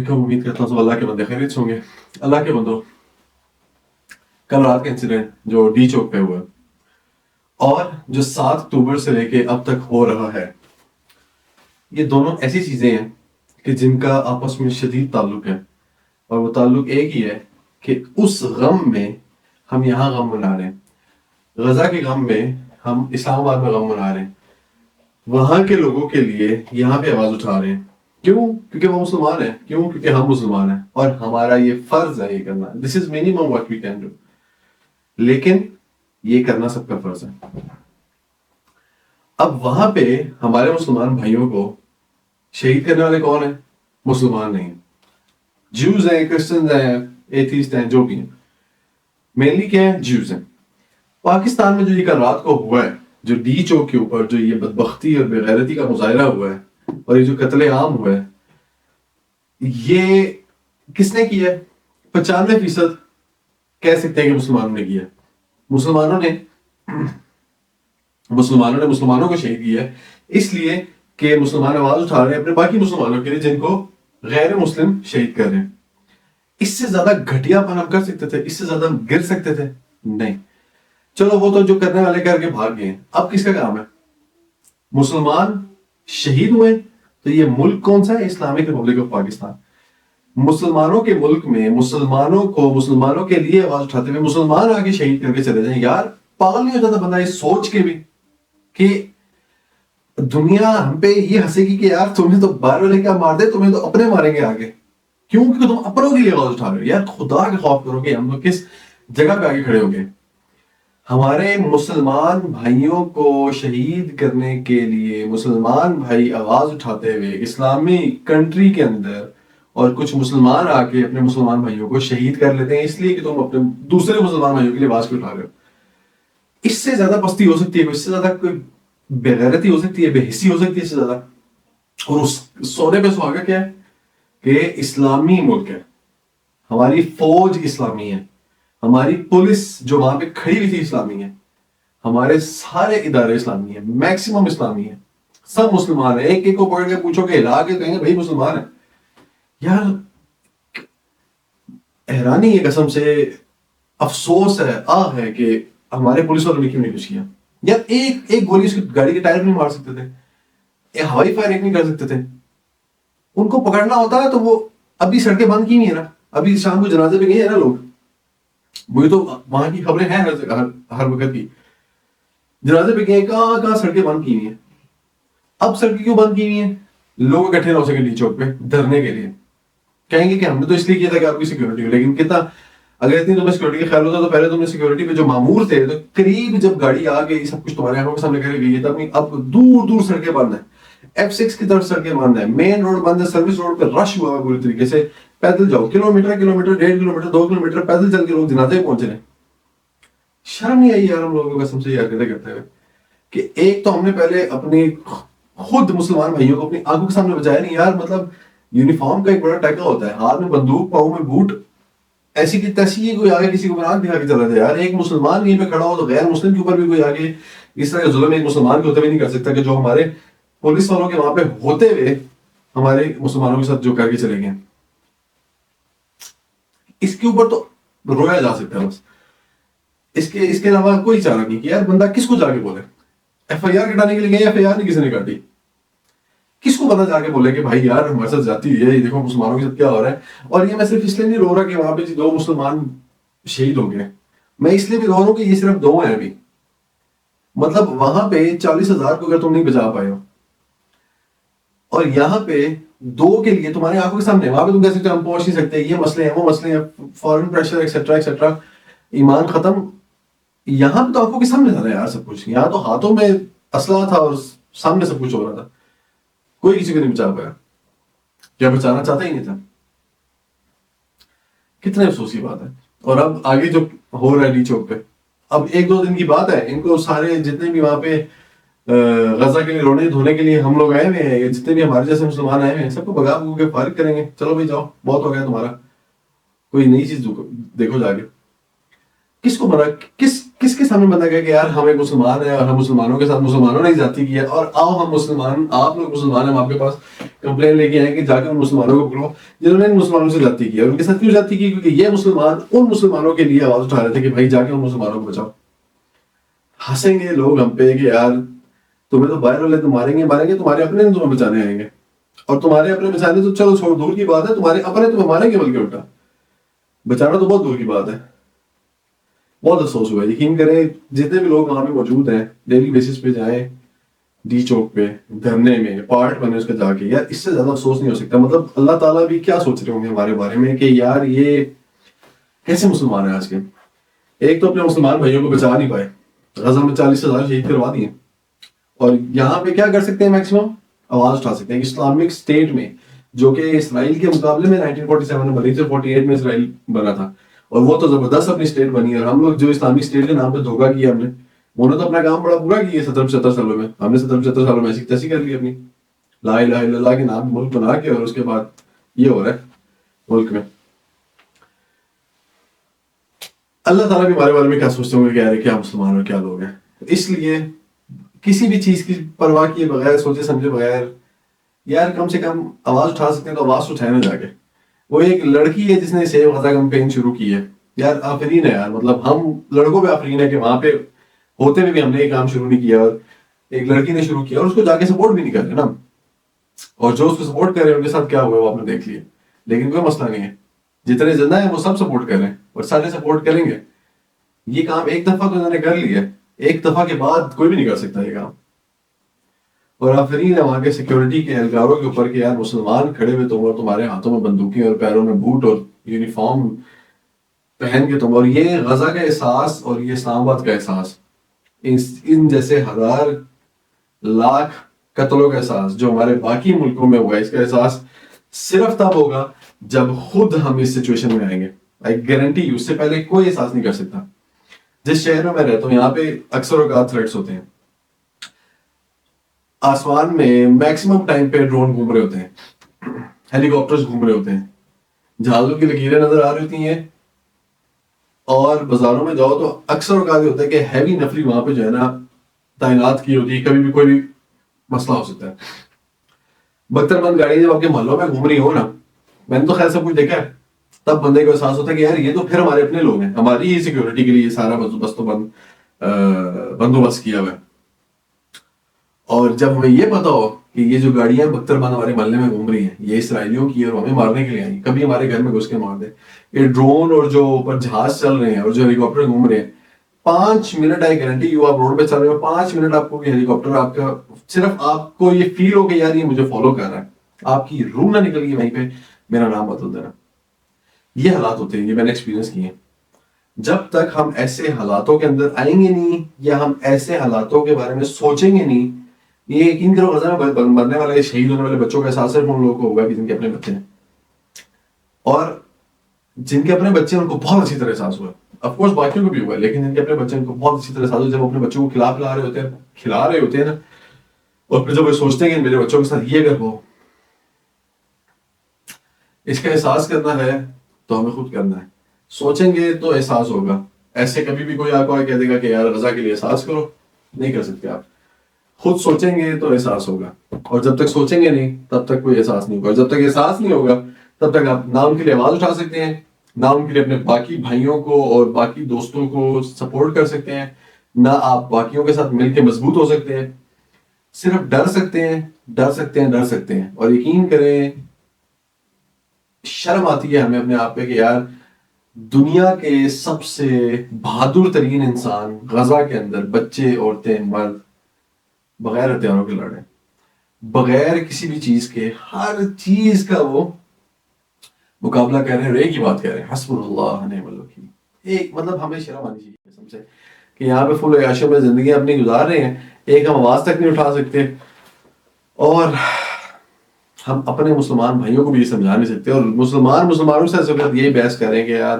علیکم. امید کرتا ہوں سب اللہ کے بندے خیریت سے ہوں گے. اللہ کے بندو, کل رات کا انسیڈنٹ جو ڈی چوک پہ ہوا اور جو 7 اکتوبر سے لے کے اب تک ہو رہا ہے, یہ دونوں ایسی چیزیں ہیں کہ جن کا آپس میں شدید تعلق ہے, اور وہ تعلق ایک ہی ہے کہ اس غم میں ہم یہاں غم منا رہے ہیں, غزہ کے غم میں ہم اسلام آباد میں غم منا رہے ہیں, وہاں کے لوگوں کے لیے یہاں پہ آواز اٹھا رہے ہیں. کیوں؟ کیونکہ وہ مسلمان ہیں. کیوں؟ کیونکہ ہم مسلمان ہیں اور ہمارا یہ فرض ہے یہ کرنا. This is minimum what we can do. لیکن یہ کرنا سب کا فرض ہے. اب وہاں پہ ہمارے مسلمان بھائیوں کو شہید کرنے والے کون ہیں؟ مسلمان نہیں ہیں, جیوز ہیں, کرسچنز ہیں, ایتھیسٹ ہیں, جو بھی ہیں. مینلی کیا ہے؟ جیوز ہیں. پاکستان میں جو یہ کل رات کو ہوا ہے, جو ڈی چوک کے اوپر جو یہ بدبختی اور بے غیرتی کا مظاہرہ ہوا ہے اور یہ جو قتل عام ہوا ہے, یہ کس نے کیا ہے؟ 95% کہہ سکتے ہیں کہ مسلمانوں نے کیا ہے. مسلمانوں نے مسلمانوں کو شہید کیا ہے اس لیے کہ مسلمان آواز اٹھا رہے ہیں اپنے باقی مسلمانوں کے لیے جن کو غیر مسلم شہید کر رہے ہیں. اس سے زیادہ گھٹیا پن ہم کر سکتے تھے؟ اس سے زیادہ ہم گر سکتے تھے؟ نہیں. چلو وہ تو جو کرنے والے کر کے بھاگ گئے ہیں. اب کس کا کام ہے؟ مسلمان شہید ہوئے تو یہ ملک کون سا ہے؟ Islamic republic of Pakistan. مسلمانوں کے ملک میں مسلمانوں کے لیے آواز اٹھاتے ہوئے مسلمان آگے شہید کر کے چلے جائیں. یار پاگل نہیں ہو جاتا بندہ یہ سوچ کے بھی کہ دنیا ہم پہ یہ ہنسے گی کہ یار تمہیں تو باہر والے کیا مار دے, تمہیں تو اپنے ماریں گے آگے. کیوں؟ کیونکہ تم اپنوں کے لیے آواز اٹھا رہے ہو. یار خدا کے خوف کرو کہ ہم لوگ کس جگہ پہ آگے کھڑے ہو گئے. ہمارے مسلمان بھائیوں کو شہید کرنے کے لیے مسلمان بھائی آواز اٹھاتے ہوئے اسلامی کنٹری کے اندر, اور کچھ مسلمان آ کے اپنے مسلمان بھائیوں کو شہید کر لیتے ہیں اس لیے کہ تم اپنے دوسرے مسلمان بھائیوں کے لیے آواز کیوں اٹھا رہے ہو. اس سے زیادہ پستی ہو سکتی ہے؟ اس سے زیادہ کوئی بے غیرتی ہو سکتی ہے؟ بے حسی ہو سکتی ہے اس سے زیادہ؟ اور اس سونے پہ سہاگا کیا ہے کہ اسلامی ملک ہے, ہماری فوج اسلامی ہے, ہماری پولیس جو وہاں پہ کھڑی ہوئی تھی اسلامی ہے, ہمارے سارے ادارے اسلامی ہیں, میکسیمم اسلامی ہیں, سب مسلمان ہیں. ایک ایک کو پکڑ کے پوچھو کہ ہلا کے کہیں گے بھائی مسلمان ہیں. یار حیرانی ہے قسم سے, افسوس ہے کہ ہمارے پولیس والوں نے کیوں نہیں کچھ کیا. یار ایک گولی اس کی گاڑی کے ٹائر نہیں مار سکتے تھے, ہوائی فائر ایک نہیں کر سکتے تھے. ان کو پکڑنا ہوتا ہے تو وہ ابھی سڑکیں بند کی نہیں ہے نا, ابھی شام کو جنازے پہ گئے ہیں نا لوگ. مجھے تو وہاں کی خبریں ہیں ہر وقت کی, جنازے پہ گئے, کہاں سڑکیں بند کی ہوئی ہیں. اب سڑکیں کیوں بند کی ہوئی ہیں؟ لوگ اکٹھے نہ ہو سکے ڈی چوک پہ دھرنے کے لیے. کہیں گے کہ ہم نے تو اس لیے کیا تھا کہ آپ کی سیکورٹی ہو, لیکن کتنا اگر اتنی تمہیں سیکورٹی کا خیال ہوتا تو پہلے تم نے سیکورٹی پہ جو مامور تھے تو قریب جب گاڑی آ گئی سب کچھ تمہارے آنکھوں کے سامنے کر گئی تب. اب دور سڑکیں بند ہیں, F6 کی طرف سڑکیں بند ہیں, مین روڈ بند ہے, سروس روڈ پہ رش ہوا ہے پوری طریقے سے. پیدل جاؤ کلومیٹر 1.5 کلومیٹر 2 کلومیٹر پیدل چل کے لوگ جنازے پہنچ رہے ہیں. شرم نہیں آئی یار ہم لوگوں کو قسم سے یہ حرکتیں کرتے ہوئے کہ ایک تو ہم نے پہلے اپنی خود مسلمان بھائیوں کو اپنی آنکھوں کے سامنے بچایا نہیں. یار مطلب یونیفارم کا ایک بڑا ٹیکا ہوتا ہے, ہاتھ میں بندوق پاؤں میں بوٹ, ایسی کی تیسی کوئی آگے کسی کو بنا دکھا کے چلا جائے. یار ایک مسلمان یہیں پہ کھڑا ہو تو غیر مسلم کے اوپر بھی کوئی آگے اس طرح کا ظلم ایک مسلمان کے ہوتے ہوئے نہیں کر سکتا کہ جو ہمارے پولیس والوں کے وہاں پہ ہوتے ہوئے ہمارے مسلمانوں کے ساتھ جو کر کے چلے گئے. اس کے اوپر تو رویا جا سکتا ہے بس, اس کے علاوہ کوئی چارہ نہیں کہ یار بندہ کس کو جا کے بولے. FIR کٹانے کے لیے گئے, FIR نہیں کسی نے کاٹی. کس کو بندہ جا کے بولے کہ بھائی یار ہمارے ساتھ جاتی ہے, یہ دیکھو مسلمانوں کے ساتھ کیا ہو رہا ہے. اور یہ میں صرف اس لیے نہیں رو رہا کہ وہاں پہ 2 مسلمان شہید ہو گئے, میں اس لیے بھی رو رہا ہوں کہ یہ صرف 2 ہیں ابھی. مطلب وہاں پہ 40,000 کو اگر تم نہیں بچا پائے ہو, اور یہاں پہ 2 کے لیے تمہارے آنکھوں کے سامنے, وہاں پہ تم کہہ سکتے ہو ہم پہنچ نہیں سکتے, یہ مسئلے ہیں وہ مسئلے ہیں, فورن پریشر ایکسیٹرا, ایمان ختم. یہاں پہ تو آنکھوں کے سامنے تھا یار سب کچھ. یہاں تو ہاتھوں میں اسلحہ تھا اور سامنے سب کچھ ہو رہا تھا. کوئی کسی کو نہیں بچا پایا, کیا بچانا چاہتا ہی نہیں تھا. کتنے افسوس کی بات ہے. اور اب آگے جو ہو رہا ہے ڈی چوک پہ, اب 1-2 دن کی بات ہے, ان کو سارے جتنے بھی وہاں پہ غزہ کے لیے رونے دھونے کے لیے ہم لوگ آئے ہوئے ہیں, جتنے بھی ہمارے جیسے مسلمان آئے ہوئے ہیں, سب کو بگا بگو کے فارغ کریں گے. چلو بھائی جاؤ, بہت ہو گیا تمہارا, کوئی نئی چیز دیکھو جا کے. کس کو بنا کس کے سامنے بنا گیا کہ یار ہم ایک مسلمان ہیں اور ہم مسلمانوں کے ساتھ مسلمانوں نے زیادتی کی ہے، اور آؤ ہم مسلمان، آپ لوگ مسلمان ہیں، ہم آپ کے پاس کمپلین لے کے آئے کہ جا کے ان مسلمانوں کو پکڑو جنہوں نے ان مسلمانوں سے زیادتی کی ہے، اور ان کے ساتھ کیوں زیادتی کی؟ کیونکہ یہ مسلمان ان مسلمانوں کے لیے آواز اٹھا رہے تھے کہ بھائی جا کے ان مسلمانوں کو بچاؤ۔ ہنسیں گے لوگ ہم پہ کہ یار تمہیں تو باہر والے تو ماریں گے تمہارے اپنے نہیں تمہیں بچانے آئیں گے، اور تمہارے اپنے بچانے تو چلو چھوڑ دور کی بات ہے، تمہارے اپنے تمہیں ماریں گے بلکہ الٹا، بچانا تو بہت دور کی بات ہے۔ بہت افسوس ہوا ہے، یقین کریں جتنے بھی لوگ وہاں پہ موجود ہیں ڈیلی بیسس پہ جائیں ڈی چوک پہ دھرنے میں پارٹ بنے اس کا جا کے، یار اس سے زیادہ افسوس نہیں ہو سکتا۔ مطلب اللہ تعالیٰ بھی کیا سوچ رہے ہوں گے ہمارے بارے میں کہ یار یہ کیسے مسلمان ہیں آج کے۔ ایک تو اپنے مسلمان بھائیوں کو بچا نہیں پائے، غزہ میں 40,000 شہید کروا دیے، اور یہاں پہ کیا کر سکتے ہیں؟ میکسیمم آواز اٹھا سکتے ہیں۔ اسلامک اسٹیٹ میں جو کہ اسرائیل کے مقابلے میں 1947 میں بنی تھی، 48 میں اسرائیل بنا تھا، اور وہ تو زبردست اپنی اسٹیٹ بنی ہے، اور ہم لوگ جو اسلامک اسٹیٹ کے نام پہ دھوکہ کیا ہم نے، انہوں نے تو اپنا کام بڑا پورا کیا 70-75 سالوں میں، ہم نے 70-75 سالوں میں ایسی تیسی کر لی اپنی لا الہ الا اللہ کے نام ملک بنا کے، اور اس کے بعد یہ ہو رہا ہے ملک میں۔ اللہ تعالیٰ بھی ہمارے بارے میں کیا سوچتے ہوں گے کہ یار کیا مسلمان اور کیا لوگ ہیں۔ اس لیے کسی بھی چیز کی پرواہ کیے بغیر، سوچے سمجھے بغیر، یار کم سے کم آواز اٹھا سکتے ہیں تو آواز اٹھائے نہ جا کے۔ وہ ایک لڑکی ہے جس نے سیو غزہ کمپین شروع کی ہے، یار آفرین ہے یار، مطلب ہم لڑکوں پہ آفرین ہے کہ وہاں پہ ہوتے ہوئے بھی ہم نے یہ کام شروع نہیں کیا، اور ایک لڑکی نے شروع کیا اور اس کو جا کے سپورٹ بھی نہیں کر رہے نا، اور جو اس کو سپورٹ کر رہے ہیں ان کے ساتھ کیا ہوا وہ آپ نے دیکھ لیا۔ لیکن کوئی مسئلہ نہیں ہے، جتنے زندہ ہیں وہ سب سپورٹ کر رہے ہیں اور سارے سپورٹ کریں گے۔ یہ کام ایک دفعہ تو انہوں نے کر لیا ہے، ایک دفعہ کے بعد کوئی بھی نہیں کر سکتا یہ کام۔ اور آفرین ہے وہاں کے سیکیورٹی کے اہلکاروں کے اوپر کہ یار مسلمان کھڑے ہوئے تم، اور تمہارے ہاتھوں میں بندوقیں اور پیروں میں بوٹ اور یونیفارم پہن کے تم، اور یہ غزہ کا احساس اور یہ اسلام آباد کا احساس، ان جیسے ہزار لاکھ قتلوں کا احساس جو ہمارے باقی ملکوں میں ہوا ہے، اس کا احساس صرف تب ہوگا جب خود ہم اس سچویشن میں آئیں گے۔ آئی گارنٹی، اس سے پہلے کوئی احساس نہیں کر سکتا۔ جس شہر میں میں رہتا ہوں یہاں پہ اکثر اوقات تھریٹس ہوتے ہیں، آسمان میں میکسیمم ٹائم پہ ڈرون گھوم رہے ہوتے ہیں، ہیلی کاپٹرز گھوم رہے ہوتے ہیں، جہازوں کی لکیریں نظر آ رہی ہوتی ہیں، اور بازاروں میں جاؤ تو اکثر اوقات یہ ہوتا ہے کہ ہیوی نفری وہاں پہ جو ہے نا تعینات کی ہوتی ہے، کبھی بھی کوئی بھی مسئلہ ہو سکتا ہے۔ بختر بند گاڑی جب آپ کے محلوں میں گھوم رہی ہو نا، میں نے تو خیر سب کچھ دیکھا ہے، تب بندے کو احساس ہوتا ہے کہ یار یہ تو پھر ہمارے اپنے لوگ ہیں، ہماری ہی سیکیورٹی کے لیے سارا بندوبست کیا ہوا ہے۔ اور جب ہمیں یہ پتا ہو کہ یہ جو گاڑیاں بختر بند ہمارے محلے میں گھوم رہی ہیں یہ اسرائیلیوں کی ہے اور ہمیں مارنے کے لیے آئی، کبھی ہمارے گھر میں گھس کے مار دے، یہ ڈرون اور جو اوپر جہاز چل رہے ہیں اور جو ہیلی کاپٹر گھوم رہے ہیں، 5 منٹ آئی گارنٹی یو آپ روڈ پہ چل رہے ہو، 5 منٹ آپ کو یہ ہیلی کاپٹر آپ کا صرف آپ کو یہ فیل ہو کہ یار یہ مجھے فالو کر رہا ہے، آپ کی روح نہ نکل گئی وہیں پہ میرا نام بدل دینا۔ یہ حالات ہوتے ہیں، یہ میں نے ایکسپیرینس کیے ہیں۔ جب تک ہم ایسے حالاتوں کے اندر آئیں گے نہیں یا ہم ایسے حالاتوں کے بارے میں سوچیں گے نہیں، یہ یقین کرو غزہ میں مرنے والے شہید ہونے والے بچوں کا احساس صرف ان لوگوں کو ہوگا کہ جن کے اپنے بچے ہیں، اور جن کے اپنے بچے ہیں ان کو بہت اچھی طرح احساس ہوا ہے۔ آف کورس باقیوں کو بھی ہوا ہے، لیکن جن کے اپنے بچے ہیں ان کو بہت اچھی طرح احساس ہوا جب اپنے بچوں کو کھلا رہے ہوتے ہیں نا، اور پھر جب وہ سوچتے ہیں کہ میرے بچوں کے ساتھ یہ اگر ہو، اس کا احساس کرنا ہے تو ہمیں خود کرنا ہے۔ سوچیں گے تو احساس ہوگا، ایسے کبھی بھی کوئی آپ کو کہہ دے گا کہ یار غزہ کے لیے احساس کرو، نہیں کر سکتے آپ۔ خود سوچیں گے تو احساس ہوگا، اور جب تک سوچیں گے نہیں تب تک کوئی احساس نہیں ہوگا، اور جب تک احساس نہیں ہوگا تب تک آپ نہ ان کے لیے آواز اٹھا سکتے ہیں، نہ ان کے لیے اپنے باقی بھائیوں کو اور باقی دوستوں کو سپورٹ کر سکتے ہیں، نہ آپ باقیوں کے ساتھ مل کے مضبوط ہو سکتے ہیں۔ صرف ڈر سکتے ہیں، اور یقین کریں شرم آتی ہے ہمیں اپنے آپ پہ کہ یار دنیا کے سب سے بہادر ترین انسان غزہ کے اندر بچے، عورتیں، مرد بغیر ہتھیاروں کے لڑے، بغیر کسی بھی چیز کے، ہر چیز کا وہ مقابلہ کر رہے ہیں، اور ایک ہی بات کہہ رہے ہیں، حسبنا اللہ ونعم الوکیل۔ ایک مطلب ہمیں شرم آنی چاہیے قسم سے کہ یہاں پہ فل عیاشیوں میں زندگی اپنی گزار رہے ہیں، ایک ہم آواز تک نہیں اٹھا سکتے، اور ہم اپنے مسلمان بھائیوں کو بھی یہ سمجھا نہیں سکتے، اور مسلمانوں سے صرف یہی بحث کر رہے ہیں کہ یار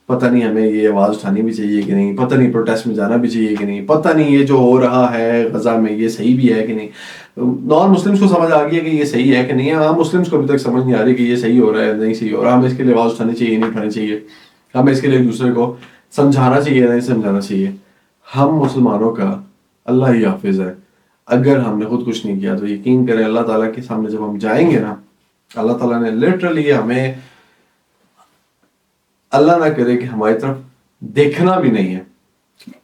پتہ نہیں ہمیں یہ آواز اٹھانی بھی چاہیے کہ نہیں، پتہ نہیں پروٹیسٹ میں جانا بھی چاہیے کہ نہیں، پتہ نہیں یہ جو ہو رہا ہے غزہ میں یہ صحیح بھی ہے کہ نہیں۔ نان مسلمس کو سمجھ آ گئی ہے کہ یہ صحیح ہے کہ نہیں ہے، عام مسلمس کو ابھی تک سمجھ نہیں آ رہی کہ یہ صحیح ہو رہا ہے نہیں صحیح ہو رہا، ہمیں اس کے لیے آواز اٹھانی چاہیے نہیں اٹھانی چاہیے، ہمیں اس کے لیے ایک دوسرے کو سمجھانا چاہیے نہیں سمجھانا چاہیے. ہم مسلمانوں کا اللہ ہی حافظ ہے. اگر ہم نے خود کچھ نہیں کیا تو یقین کریں اللہ تعالیٰ کے سامنے جب ہم جائیں گے نا, اللہ تعالیٰ نے لٹرلی ہمیں, اللہ نہ کرے کہ ہماری طرف دیکھنا بھی نہیں ہے.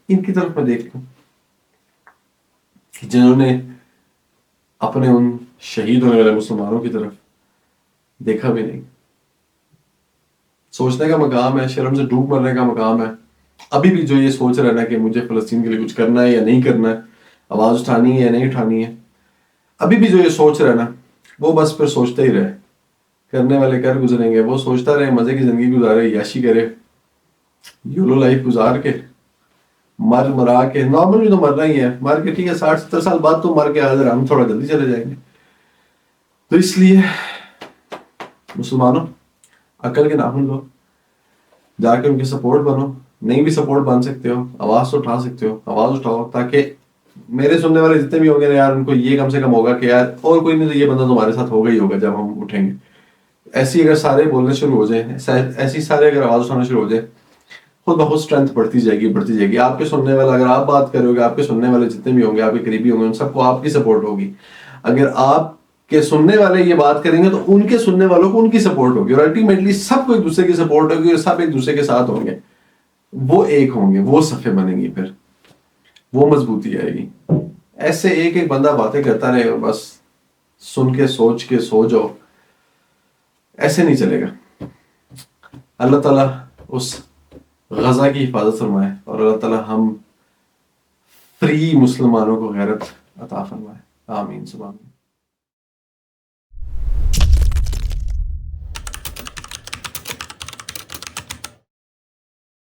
ان کی طرف میں دیکھوں جنہوں نے اپنے ان شہید ہونے والے مسلمانوں کی طرف دیکھا بھی نہیں. سوچنے کا مقام ہے, شرم سے ڈوب مرنے کا مقام ہے. ابھی بھی جو یہ سوچ رہا ہے نا کہ مجھے فلسطین کے لیے کچھ کرنا ہے یا نہیں کرنا ہے, آواز اٹھانی ہے یا نہیں اٹھانی ہے, ابھی بھی جو یہ سوچ رہا ہے نا وہ بس پھر سوچتا ہی رہے. کرنے والے کر گزریں گے, وہ سوچتا رہے, مزے کی زندگی گزارے, یاشی کرے, یولو لائف گزار کے, مرا کے. نارمل بھی تو مرنا ہی ہے, مر کے ٹھیک ہے 60-70 سال بعد تو مر کے حاضر, ہم تھوڑا جلدی چلے جائیں گے. تو اس لیے مسلمانوں عقل کے ناخن لو, جا کے ان کے سپورٹ بنو. نہیں بھی سپورٹ بن سکتے ہو, آواز تو اٹھا سکتے ہو, آواز اٹھاؤ تاکہ میرے سننے والے جتنے بھی ہوں گے یار ان کو یہ کم سے کم ہوگا کہ یار اور کوئی نہیں تو یہ بندہ تمہارے ساتھ ہوگا ہی ہوگا جب ہم اٹھیں گے. ایسی اگر سارے بولنے شروع ہو جائیں, ایسی سارے اگر آواز اٹھانا شروع ہو جائے, خود بہت اسٹرینتھ بڑھتی جائے گی. آپ کے سننے والا, اگر آپ بات کرو گے, آپ کے سننے والے جتنے بھی ہوں گے, آپ کے قریبی ہوں گے, ان سب کو آپ کی سپورٹ ہوگی. اگر آپ کے سننے والے یہ بات کریں گے تو ان کے سننے والوں کو ان کی سپورٹ ہوگی, اور الٹیمیٹلی سب کو ایک دوسرے کی سپورٹ ہوگی, اور سب ایک دوسرے کے ساتھ ہوں گے. وہ ایک ہوں گے, وہ صفیں بنیں گی, پھر وہ مضبوطی آئے گی. ایسے ایک ایک بندہ باتیں کرتا رہے, بس سن کے سوچ کے سو جاؤ, ایسے نہیں چلے گا. اللہ تعالیٰ اس غزہ کی حفاظت فرمائے, اور اللہ تعالیٰ ہم فری مسلمانوں کو غیرت عطا فرمائے. آمین سبحان اللہ.